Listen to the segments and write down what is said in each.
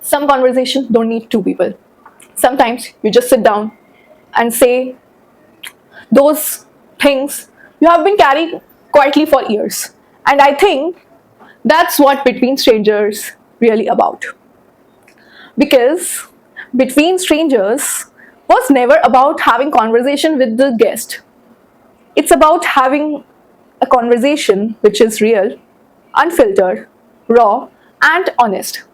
Some conversations don't need two people. Sometimes you just sit down and say those things you have been carrying quietly for years. And I think that's what Between Strangers really about. Because Between Strangers was never about having conversation with the guest. It's about having a conversation which is real, unfiltered, raw, and honest.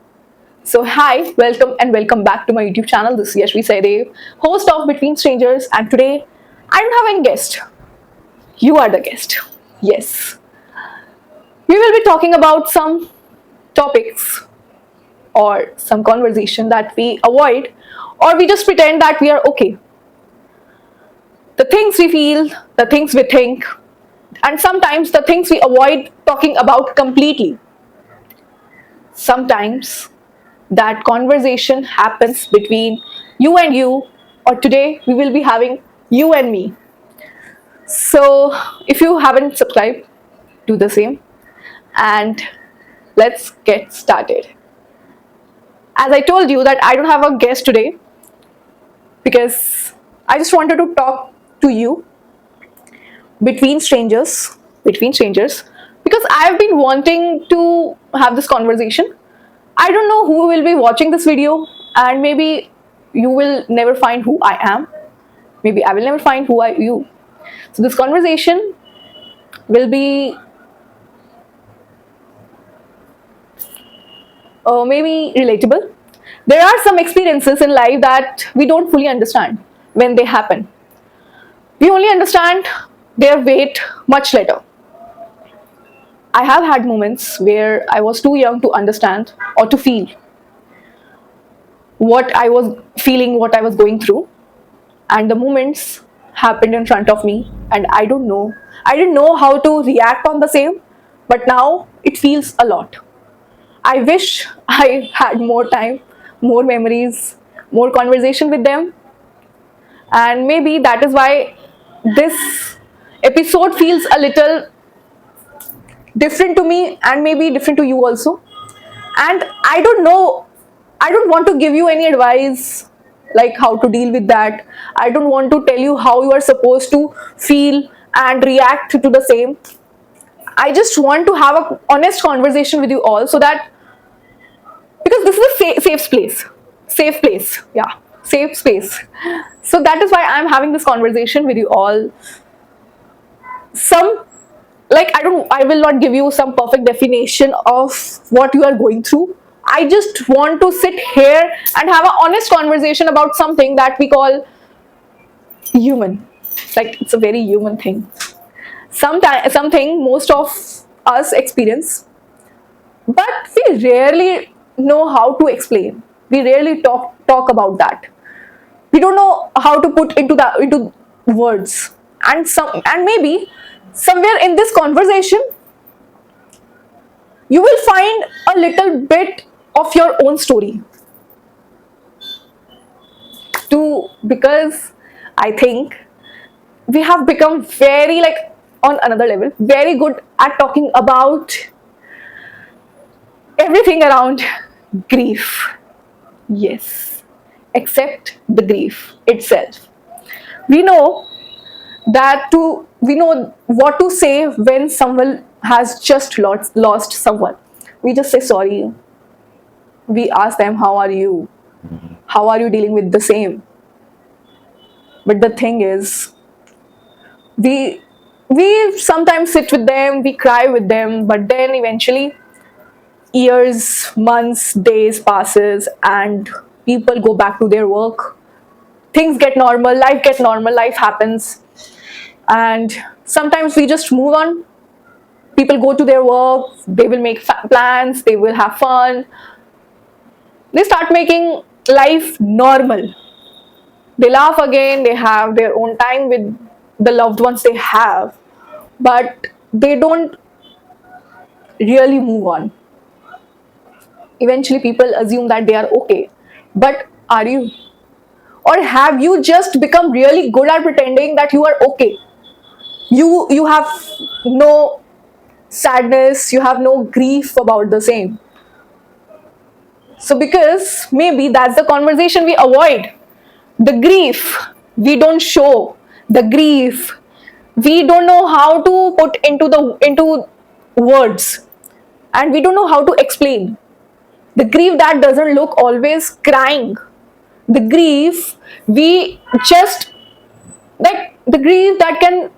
So, hi, welcome and welcome back to my YouTube channel. This is Yashvi Saidev, host of Between Strangers, and today I don't have any guest. You are the guest. Yes. We will be talking about some topics or some conversation that we avoid or we just pretend that we are okay. The things we feel, the things we think, and sometimes the things we avoid talking about completely. Sometimes that conversation happens between you and you, or today we will be having you and me. So, if you haven't subscribed, do the same and let's get started. As I told you that I don't have a guest today because I just wanted to talk to you between strangers, because I have been wanting to have this conversation. I don't know who will be watching this video, and maybe you will never find who I am. Maybe I will never find who are you. So this conversation will be maybe relatable. There are some experiences in life that we don't fully understand when they happen. We only understand their weight much later. I have had moments where I was too young to understand or to feel what I was feeling, what I was going through, and the moments happened in front of me, and I don't know. I didn't know how to react on the same, but now it feels a lot. I wish I had more time, more memories, more conversation with them, and maybe that is why this episode feels a little different to me and maybe different to you also. And I don't know, I don't want to give you any advice like how to deal with that. I don't want to tell you how you are supposed to feel and react to the same. I just want to have a honest conversation with you all, so that because this is a safe place, yeah, safe space. So that is why I'm having this conversation with you all. Some, like, I will not give you some perfect definition of what you are going through. I just want to sit here and have an honest conversation about something that we call human. Like, it's a very human thing. Something most of us experience, but we rarely know how to explain. We rarely talk about that. We don't know how to put into words. And maybe somewhere in this conversation you will find a little bit of your own story too, because I think we have become very, like, on another level, very good at talking about everything around grief. Yes, except the grief itself. We know we know what to say when someone has just lost someone. We just say sorry. We ask them, how are you? How are you dealing with the same? But the thing is, we sometimes sit with them, we cry with them, but then eventually years, months, days passes, and people go back to their work. Things get normal, life happens, and sometimes we just move on. People go to their work, they will make plans, they will have fun, they start making life normal. They laugh again, they have their own time with the loved ones they have, but they don't really move on. Eventually people assume that they are okay, but are you? Or have you just become really good at pretending that you are okay? You have no sadness, you have no grief about the same. So because maybe that's the conversation we avoid. The grief we don't show, the grief we don't know how to put into words, and we don't know how to explain. The grief that doesn't look always crying. The grief we just like the grief that can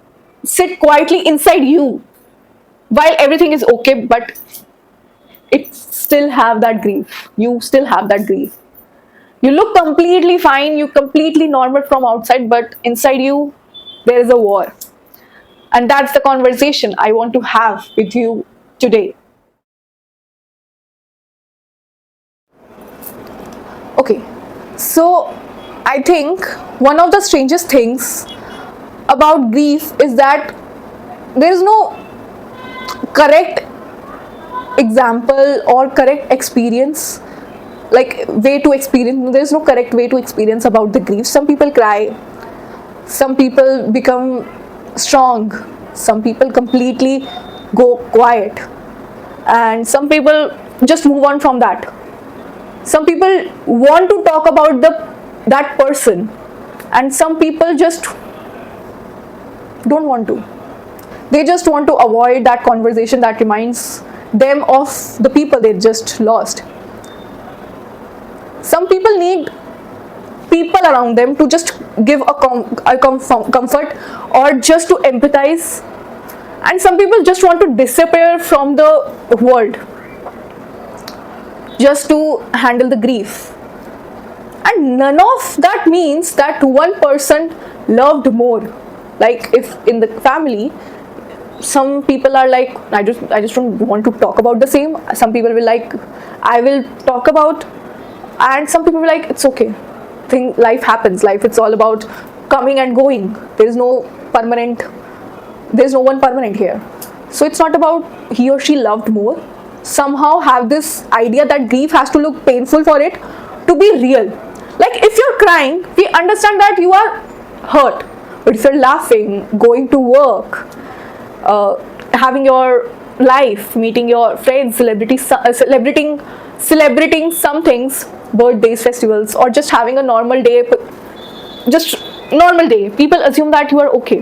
sit quietly inside you while everything is okay, but it still have that grief. You still have that grief. You look completely fine, you completely normal from outside, but inside you there is a war. And that's the conversation I want to have with you today. Okay, so I think one of the strangest things about grief is that there is no correct example or correct experience, like way to experience. There is no correct way to experience about the grief. Some people cry, some people become strong, some people completely go quiet, and some people just move on from that. Some people want to talk about that person, and some people just don't want to. They just want to avoid that conversation that reminds them of the people they just lost. Some people need people around them to just give a comfort or just to empathize, and some people just want to disappear from the world just to handle the grief. And none of that means that one person loved more. Like if in the family some people are like, I just don't want to talk about the same. Some people will like, I will talk about, and some people will like, it's okay, life happens. Life, it's all about coming and going. There is no permanent, there's no one permanent here. So it's not about he or she loved more. Somehow have this idea that grief has to look painful for it to be real. Like if you're crying, we understand that you are hurt, but if you're laughing, going to work, having your life, meeting your friends, celebrating some things, birthdays, festivals, or just having a normal day, just normal day, people assume that you are okay.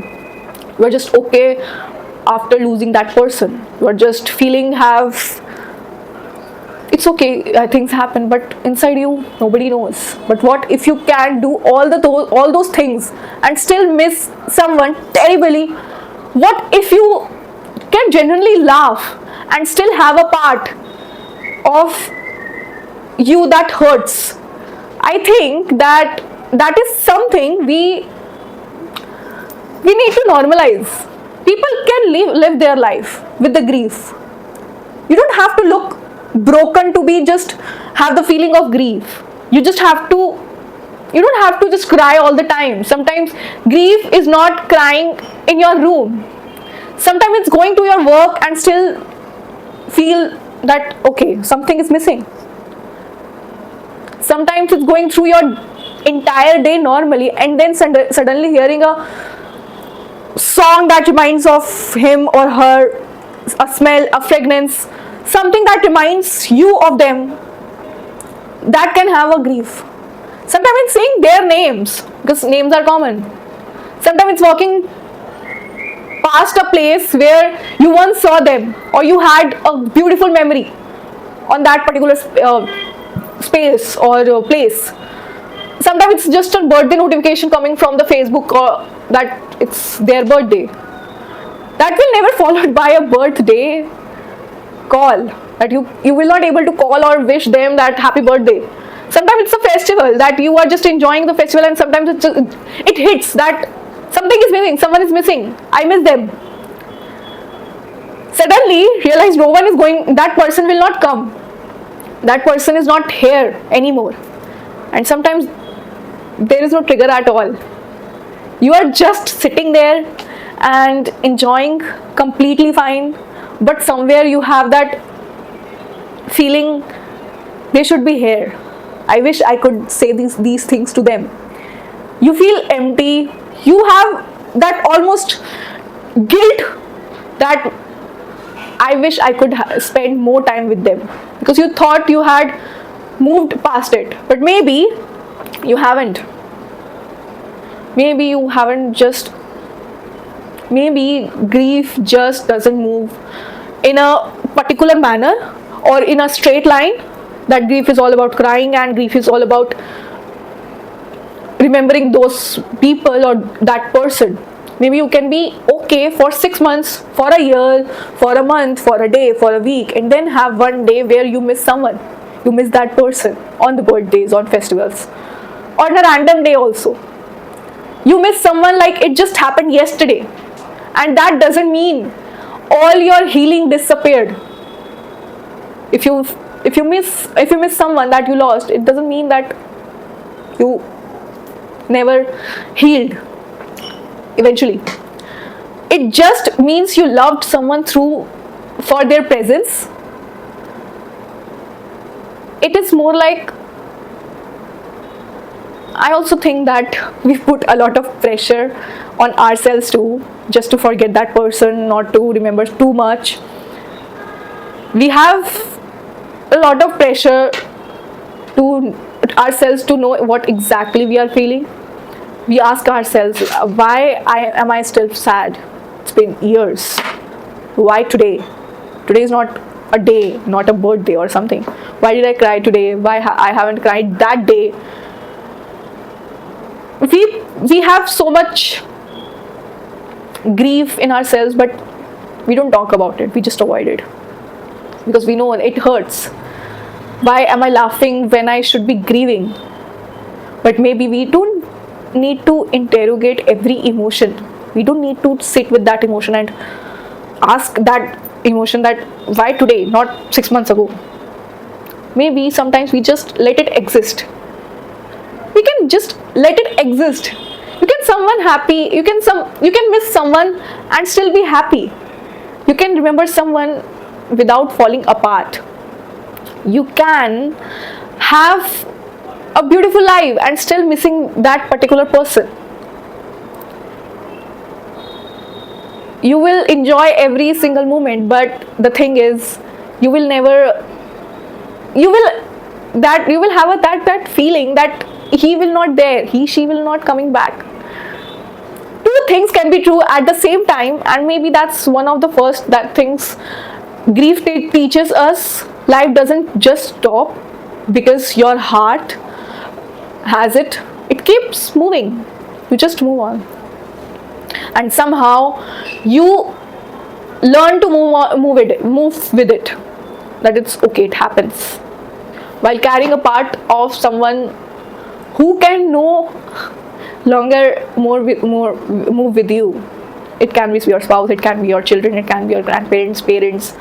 You are just okay after losing that person. You are just feeling it's okay, things happen, but inside you nobody knows. But what if you can do all those things and still miss someone terribly? What if you can genuinely laugh and still have a part of you that hurts? I think that is something we need to normalize. People can live their life with the grief. You don't have to look broken to be just have the feeling of grief. You don't have to just cry all the time. Sometimes grief is not crying in your room. Sometimes it's going to your work and still feel that okay, something is missing. Sometimes it's going through your entire day normally, and then suddenly hearing a song that reminds of him or her, a smell, a fragrance, something that reminds you of them, that can have a grief. Sometimes it's saying their names, because names are common. Sometimes it's walking past a place where you once saw them, or you had a beautiful memory on that particular space or place. Sometimes it's just a birthday notification coming from the Facebook, or that it's their birthday. That will never followed by a birthday call, that you will not able to call or wish them that happy birthday. Sometimes it's a festival that you are just enjoying the festival, and sometimes it hits that something is missing, someone is missing, I miss them. Suddenly realize no one is going, that person will not come, that person is not here anymore. And sometimes there is no trigger at all. You are just sitting there and enjoying completely fine, but somewhere you have that feeling they should be here. I wish I could say these things to them. You feel empty. You have that almost guilt that I wish I could spend more time with them, because you thought you had moved past it, but maybe you haven't. Maybe you haven't just, maybe grief just doesn't move in a particular manner or in a straight line. That grief is all about crying, and grief is all about remembering those people or that person. Maybe you can be okay for 6 months, for a year, for a month, for a day, for a week, and then have one day where you miss someone. You miss that person on the birthdays, on festivals, on a random day also. You miss someone like it just happened yesterday, and that doesn't mean all your healing disappeared. If you miss someone that you lost, it doesn't mean that you never healed eventually. It just means you loved someone through for their presence. It is more like, I also think that we put a lot of pressure on ourselves too, just to forget that person, not to remember too much. We have a lot of pressure to ourselves to know what exactly we are feeling. We ask ourselves, why am I still sad? It's been years. Why today? Today is not a day, not a birthday or something. Why did I cry today? Why I haven't cried that day? We have so much grief in ourselves, but we don't talk about it. We just avoid it because we know it hurts. Why am I laughing when I should be grieving? But maybe we don't need to interrogate every emotion. We don't need to sit with that emotion and ask that emotion that why today, not 6 months ago. Maybe sometimes we just let it exist. We can just let it exist. You can someone happy, you can miss someone and still be happy. You can remember someone without falling apart. You can have a beautiful life and still missing that particular person. You will enjoy every single moment, but the thing is, you will have that feeling that he will not there, she will not coming back. Two things can be true at the same time, and maybe that's one of the first that things grief teaches us. Life doesn't just stop because your heart has it. It keeps moving. You just move on, and somehow you learn to move with it. That it's okay. It happens. While carrying a part of someone who can no longer move with you. It can be your spouse, it can be your children, it can be your grandparents, parents.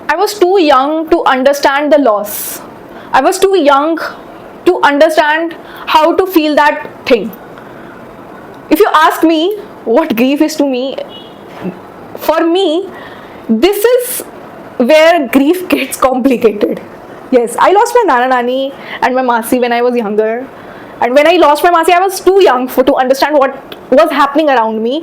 I was too young to understand the loss. I was too young to understand how to feel that thing. If you ask me what grief is to me, for me, this is where grief gets complicated. Yes, I lost my Nana Nani and my Masi when I was younger. And when I lost my Masi, I was too young to understand what was happening around me.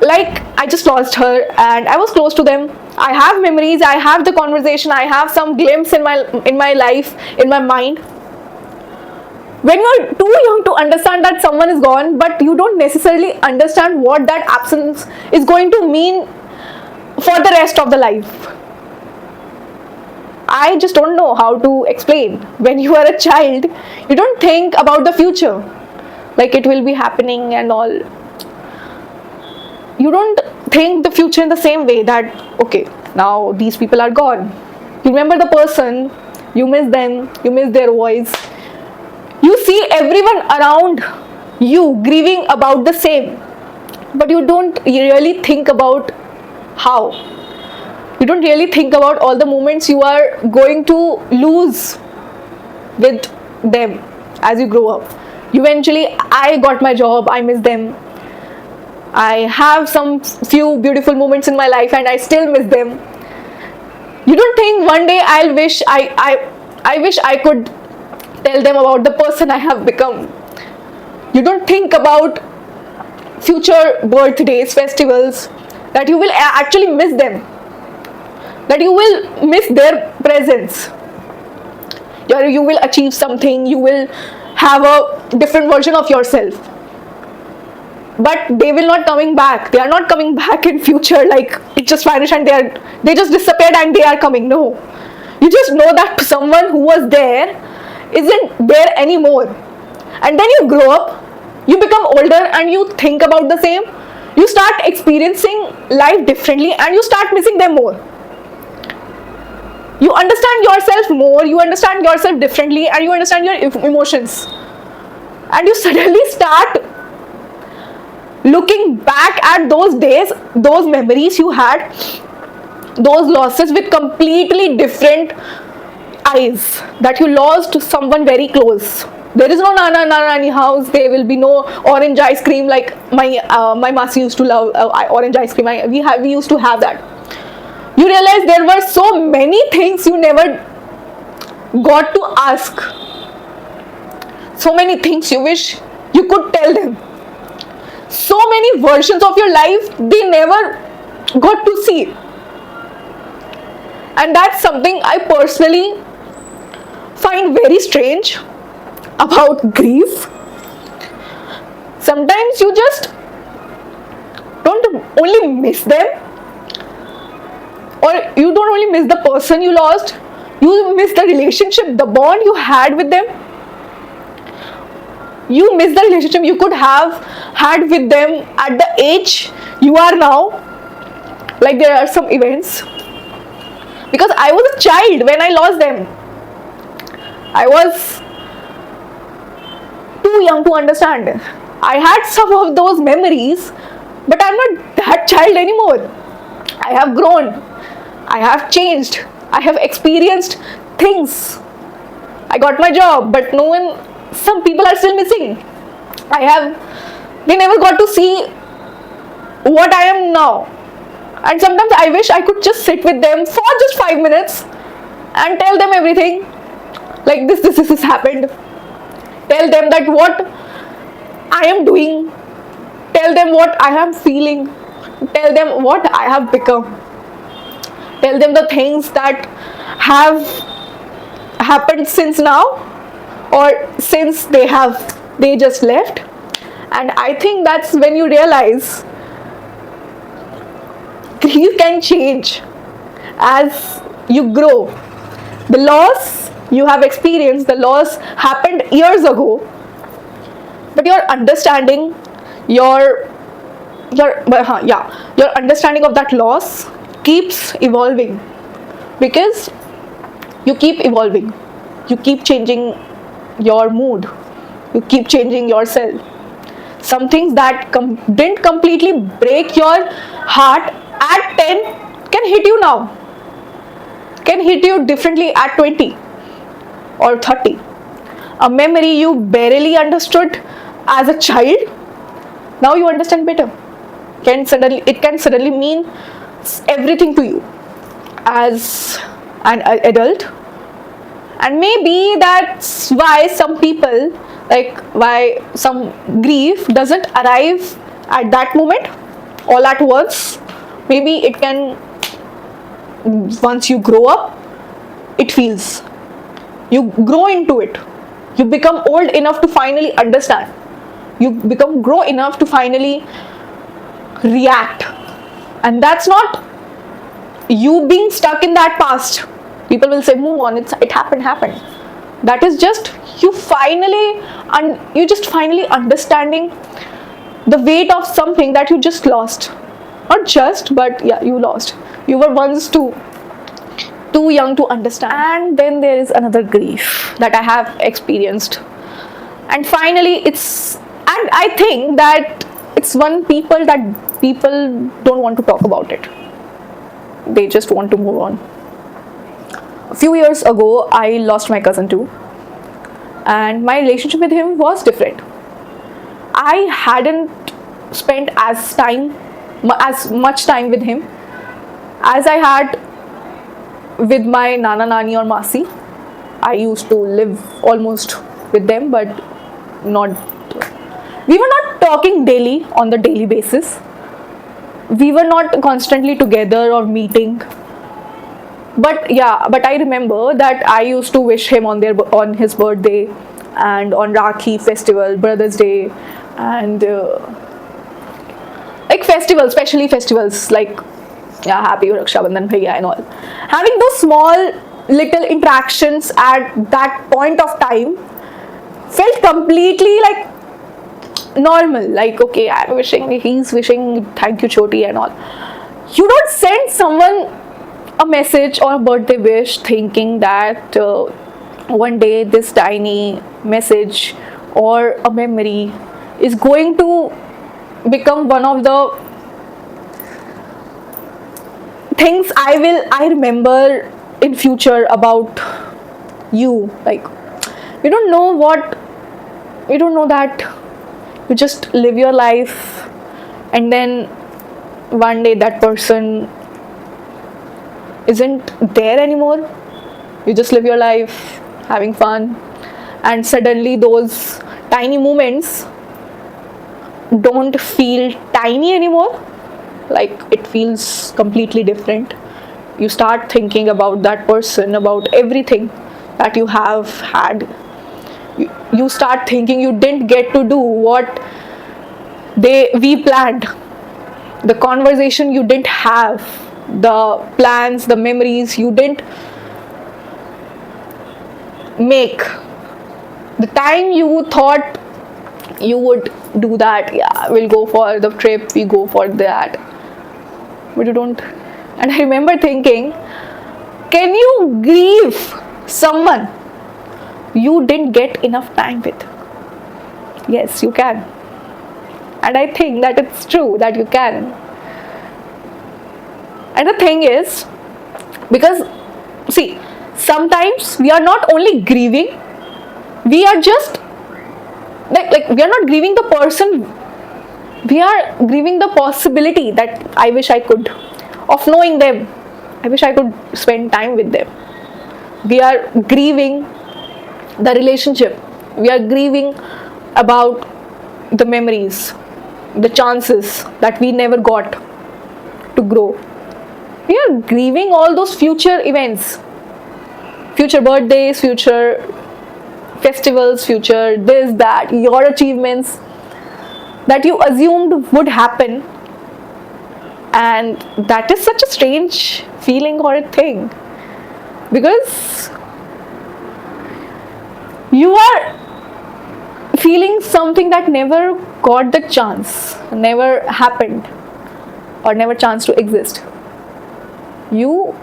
Like, I just lost her and I was close to them. I have memories, I have the conversation, I have some glimpse in my life, in my mind. When you're too young to understand that someone is gone, but you don't necessarily understand what that absence is going to mean for the rest of the life. I just don't know how to explain. When you are a child, you don't think about the future, like it will be happening and all. You don't think the future in the same way that, okay, now these people are gone. You remember the person, you miss them, you miss their voice. You see everyone around you grieving about the same, but you don't really think about how. You don't really think about all the moments you are going to lose with them as you grow up. Eventually, I got my job, I miss them. I have some few beautiful moments in my life and I still miss them. You don't think one day I wish I could tell them about the person I have become. You don't think about future birthdays, festivals, that you will actually miss them, that you will miss their presence. you will achieve something, you will have a different version of yourself. But they will not coming back. They are not coming back in future, like it just vanished and they just disappeared and they are coming. No, you just know that someone who was there isn't there anymore. And then you grow up, you become older, and you think about the same. You start experiencing life differently and you start missing them more. You understand yourself more, you understand yourself differently, and you understand your emotions. And you suddenly start looking back at those days, those memories you had, those losses with completely different eyes, that you lost we very close. There is no nana nani house. There will be no orange ice cream like my masi used to love orange ice cream. We used to have that. You realize there were so many things you never got to ask. So many things you wish you could tell them. So many versions of your life they never got to see. And that's something I personally find very strange about grief. Sometimes you just don't only miss them, or you don't only miss the person you lost, you miss the relationship, the bond you had with them. You miss the relationship you could have had with them at the age you are now. Like there are some events, because I was a child when I lost them. I was too young to understand. I had some of those memories, but I'm not that child anymore. I have grown. I have changed. I have experienced things. I got my job, but some people are still missing. They never got to see what I am now. And sometimes I wish I could just sit with them for just 5 minutes and tell them everything. Like this happened. Tell them that what I am doing. Tell them what I am feeling. Tell them what I have become. Tell them the things that have happened since now, or since they just left. And I think that's when you realize grief can change as you grow. The loss you have experienced, the loss happened years ago, but your understanding, your understanding of that loss keeps evolving, because you keep evolving, you keep changing your mood, you keep changing yourself. Some things that didn't completely break your heart at 10 can hit you now, can hit you differently at 20 or 30. A memory you barely understood as a child, now you understand better. It can suddenly mean everything to you as an adult. And maybe that's why some people, like why some grief doesn't arrive at that moment all at once. Maybe it can, once you grow up, it feels, you grow into it, you become old enough to finally understand, you grow enough to finally react. And that's not you being stuck in that past. People will say move on, it happened. That is just you finally understanding the weight of something that you just lost. Not just, but yeah, you lost. You were once too young to understand. And then there is another grief that I have experienced, and finally I think that it's one people that people don't want to talk about it. They just want to move on. A few years ago, I lost my cousin too, and my relationship with him was different. I hadn't spent as much time with him as I had with my nana nani or masi. I used to live almost with them, but we were not talking daily on the daily basis. We were not constantly together or meeting. But yeah, but I remember that I used to wish him on his birthday, and on Rakhi festival, Brothers Day, and like festivals, especially festivals like, yeah, happy Raksha Bandhan bhaiya and all. Having those small little interactions at that point of time felt completely like normal. Like, okay, I'm wishing, he's wishing, thank you Choti and all. You don't send someone a message or a birthday wish thinking that one day this tiny message or a memory is going to become one of the things I remember in future about you. Like, you don't know what, you don't know that you just live your life, and then one day that person isn't there anymore. You just live your life having fun, and suddenly those tiny moments don't feel tiny anymore. Like, it feels completely different. You start thinking about that person, about everything that you have had. You start thinking you didn't get to do what we planned, the conversation you didn't have, the plans, the memories you didn't make, the time you thought you would do that. Yeah, we'll go for the trip, we go for that, but you don't. And I remember thinking, can you grieve someone you didn't get enough time with? Yes, you can. And I think that it's true that you can. And the thing is, because see, sometimes we are not only grieving, we are just like we are not grieving the person, we are grieving the possibility that I wish I could, of knowing them. I wish I could spend time with them. We are grieving the relationship. We are grieving about the memories, the chances that we never got to grow. We are grieving all those future events, future birthdays, future festivals, future this, that, your achievements that you assumed would happen. And that is such a strange feeling or a thing, because you are feeling something that never got the chance, never happened, or never chance to exist. You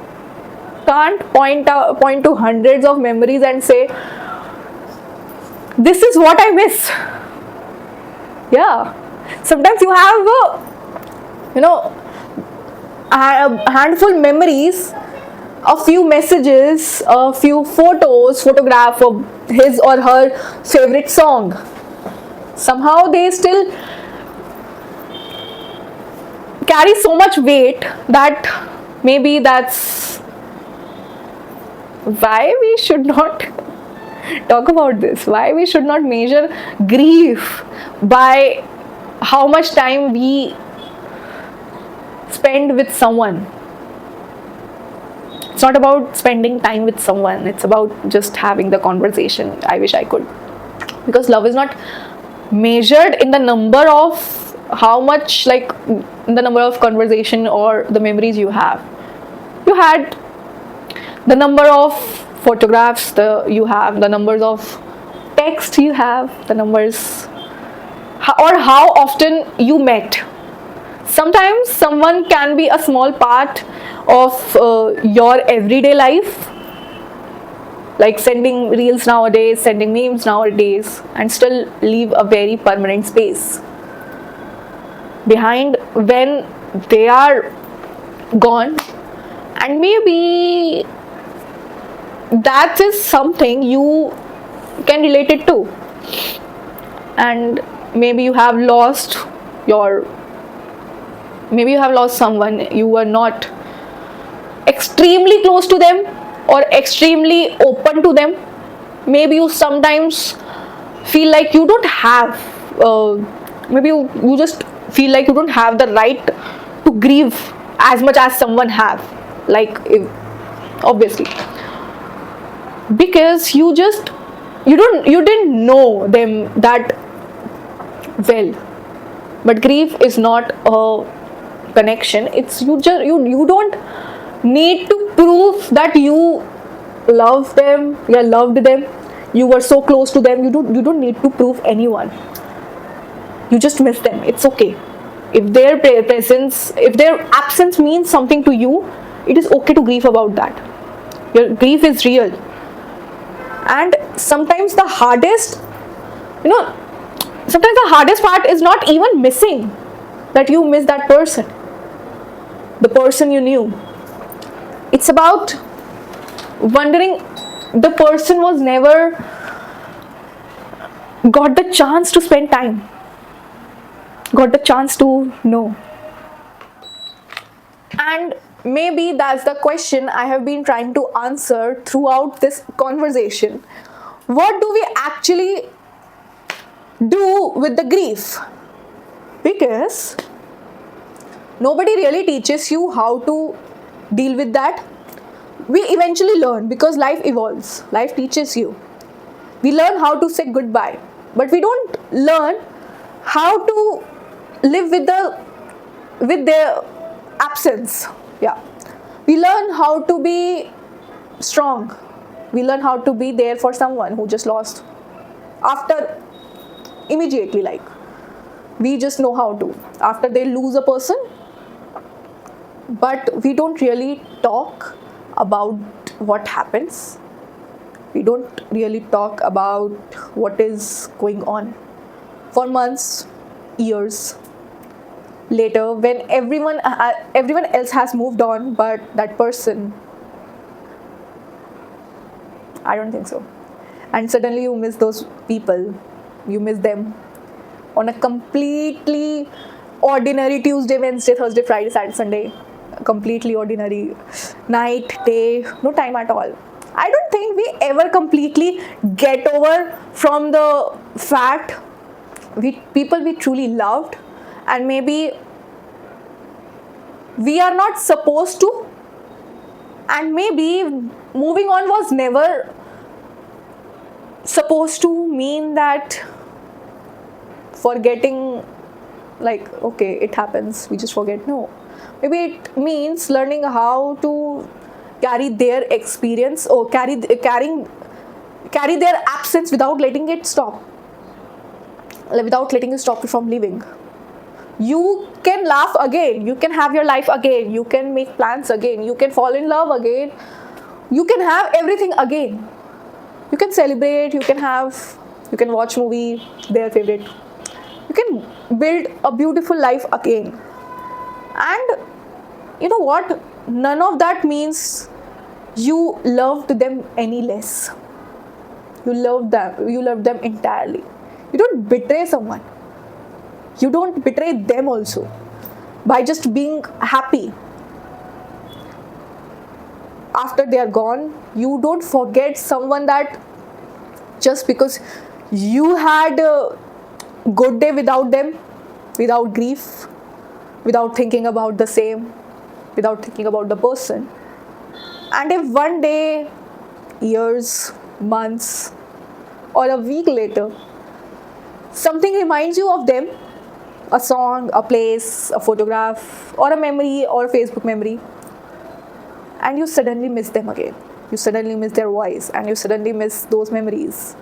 can't point to hundreds of memories and say, this is what I miss. Yeah, sometimes you have a handful memories, a few messages, a few photograph of his or her favorite song. Somehow they still carry so much weight that maybe that's why we should not talk about this, why we should not measure grief by how much time we spend with someone. It's not about spending time with someone, it's about just having the conversation. I wish I could, because love is not measured in the number of how much, like the number of conversation or the memories you have. You had the number of photographs you have, the numbers of text you have, the numbers, or how often you met. Sometimes someone can be a small part of your everyday life, like sending reels nowadays, sending memes nowadays, and still leave a very permanent space behind when they are gone. And maybe that is something you can relate it to. And maybe you have lost someone, you were not extremely close to them or extremely open to them. Maybe you sometimes feel like you don't have maybe you just feel like you don't have the right to grieve as much as someone have. Like, if obviously, because you didn't know them that well. But grief is not a connection. It's you don't need to prove that you love them, you loved them, you were so close to them. You don't need to prove anyone. You just miss them. It's okay. If their presence, if their absence means something to you, it is okay to grieve about that. Your grief is real. And sometimes the hardest, you know sometimes the hardest part is not even missing that you miss that person, the person you knew. It's about wondering the person was never got the chance to spend time, got the chance to know. And maybe that's the question I have been trying to answer throughout this conversation. What do we actually do with the grief? Because nobody really teaches you how to deal with that. We eventually learn because life evolves, life teaches you. We learn how to say goodbye, but we don't learn how to live with their absence. Yeah, we learn how to be strong. We learn how to be there for someone who just lost after immediately, like we just know how to after they lose a person. But we don't really talk about what happens. We don't really talk about what is going on for months, years later, when everyone else has moved on, but that person, I don't think so. And suddenly you miss those people, you miss them on a completely ordinary Tuesday, Wednesday, Thursday, Friday, Saturday, Sunday, completely ordinary night, day, no time at all. I don't think we ever completely get over from the fact people we truly loved, and maybe we are not supposed to, and maybe moving on was never supposed to mean that forgetting, like okay, it happens, we just forget. No, maybe it means learning how to carry their experience, or carry their absence without letting it stop, without letting it stop you from living. You can laugh again, you can have your life again, you can make plans again, you can fall in love again, you can have everything again. You can celebrate, you can watch movie, their favorite, you can build a beautiful life again. And you know what, none of that means you loved them any less. You loved them entirely. You don't betray someone, you don't betray them also by just being happy after they are gone. You don't forget someone that just because you had a good day without them, without grief, without thinking about the same, without thinking about the person. And if one day, years, months, or a week later, something reminds you of them, a song, a place, a photograph, or a memory, or a Facebook memory, and you suddenly miss them again. You suddenly miss their voice, and you suddenly miss those memories.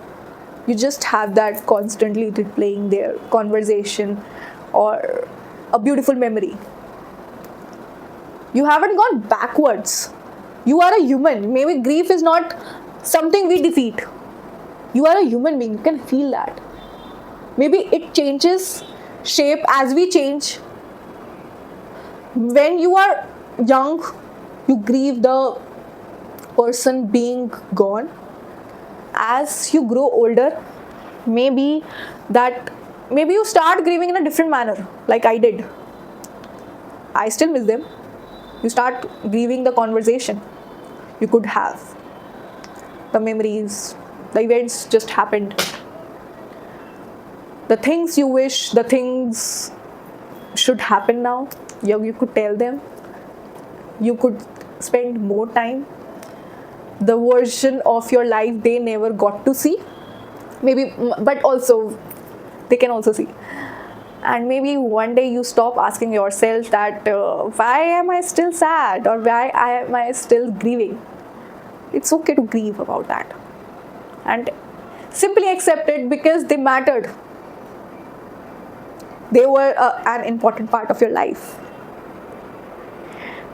You just have that constantly replaying their conversation or a beautiful memory. You haven't gone backwards. You are a human. Maybe grief is not something we defeat. You are a human being. You can feel that. Maybe it changes shape as we change. When you are young, you grieve the person being gone. As you grow older, maybe you start grieving in a different manner, like I did. I still miss them. You start grieving the conversation you could have, the memories, the events just happened, the things you wish, the things should happen now. You could tell them, you could spend more time, the version of your life they never got to see, maybe, but also they can also see. And maybe one day you stop asking yourself that why am I still sad, or why am I still grieving. It's okay to grieve about that, and simply accept it, because they mattered. They were an important part of your life.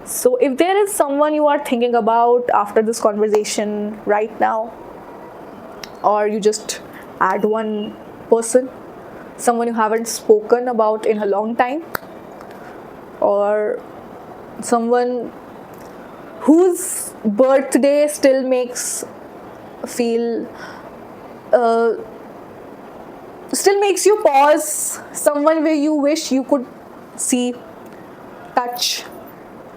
So if there is someone you are thinking about after this conversation right now, or you just add one person, someone you haven't spoken about in a long time, or someone whose birthday still makes feel still makes you pause, someone where you wish you could see, touch,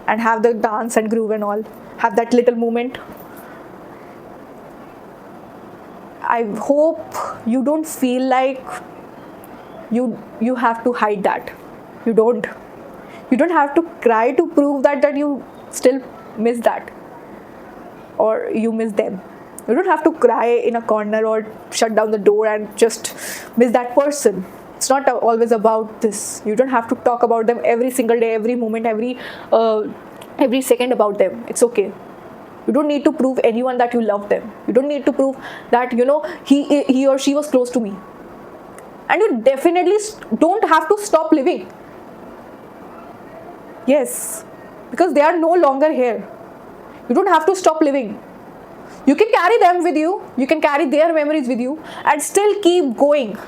and have the dance and groove and all, have that little moment. I hope you don't feel like you have to hide that. You don't have to cry to prove that you still miss that, or you miss them. You don't have to cry in a corner or shut down the door and just miss that person. It's not always about this. You don't have to talk about them every single day, every moment, every second about them. It's okay. You don't need to prove anyone that you love them. You don't need to prove that he or she was close to me. And you definitely don't have to stop living. Yes, because they are no longer here. You don't have to stop living. You can carry them with you. You can carry their memories with you and still keep going.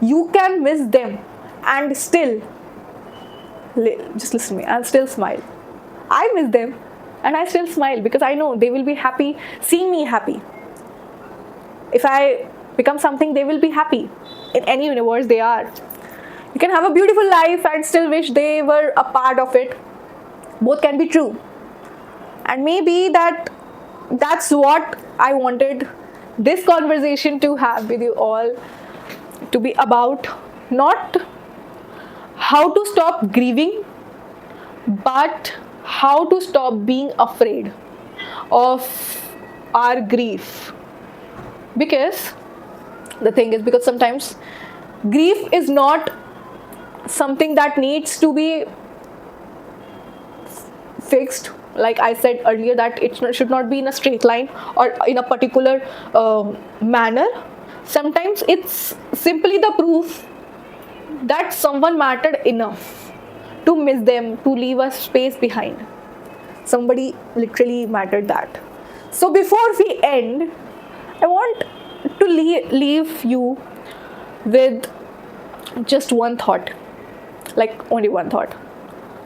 You can miss them and still, just listen to me, and still smile. I miss them and I still smile, because I know they will be happy seeing me happy. If I become something, they will be happy. In any universe they are. You can have a beautiful life and still wish they were a part of it. Both can be true. And maybe that's what I wanted this conversation to have with you all, to be about. Not how to stop grieving, but how to stop being afraid of our grief. Because the thing is, because sometimes grief is not something that needs to be fixed. Like I said earlier, that it should not be in a straight line or in a particular manner. Sometimes it's simply the proof that someone mattered enough to miss them, to leave a space behind. Somebody literally mattered that. So before we end, I want to leave you with just one thought, like only one thought.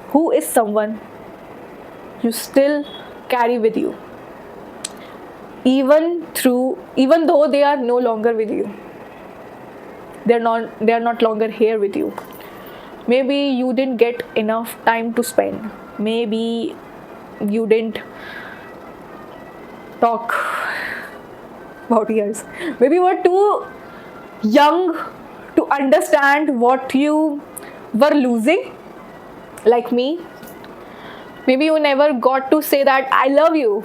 Who is someone you still carry with you, even though they are no longer with you? They are not longer here with you. Maybe you didn't get enough time to spend. Maybe you didn't talk about years. Maybe you were too young to understand what you were losing, like me. Maybe you never got to say that I love you.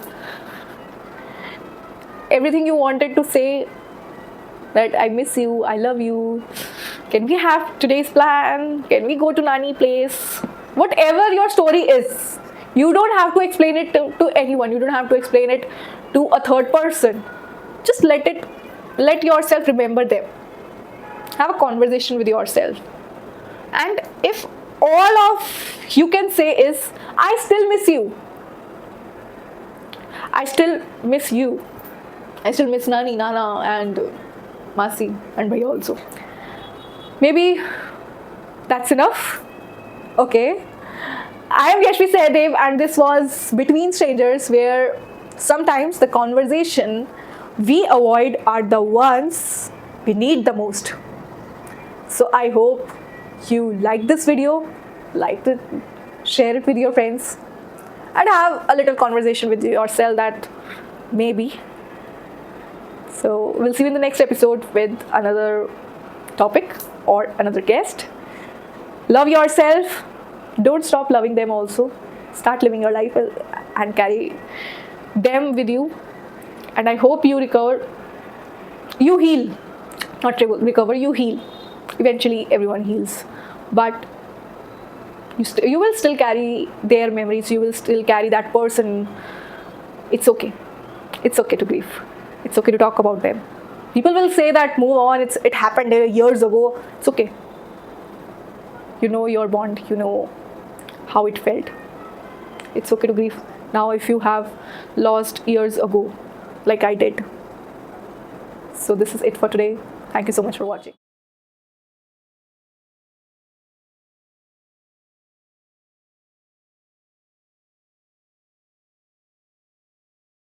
Everything you wanted to say, that I miss you, I love you, can we have today's plan, can we go to Nani place, whatever your story is, you don't have to explain it to anyone. You don't have to explain it to a third person. Just let yourself remember them. Have a conversation with yourself. And if all of you can say is, I still miss you, I still miss you, I still miss Nani, Nana, and Masi, and Bhaiya also. Maybe that's enough. Okay. I am Yashvi Sehdev, and this was Between Strangers, where sometimes the conversation we avoid are the ones we need the most. So I hope you like this video, like it, share it with your friends, and have a little conversation with yourself, that maybe. So we'll see you in the next episode with another topic or another guest. Love yourself. Don't stop loving them also. Start living your life and carry them with you, and I hope you recover. You heal, not recover. You heal. Eventually, everyone heals, but you will still carry their memories. You will still carry that person. It's okay. It's okay to grieve. It's okay to talk about them. People will say that move on. It happened years ago. It's okay. You know your bond. You know how it felt. It's okay to grieve. Now, if you have lost years ago, like I did. So this is it for today. Thank you so much for watching.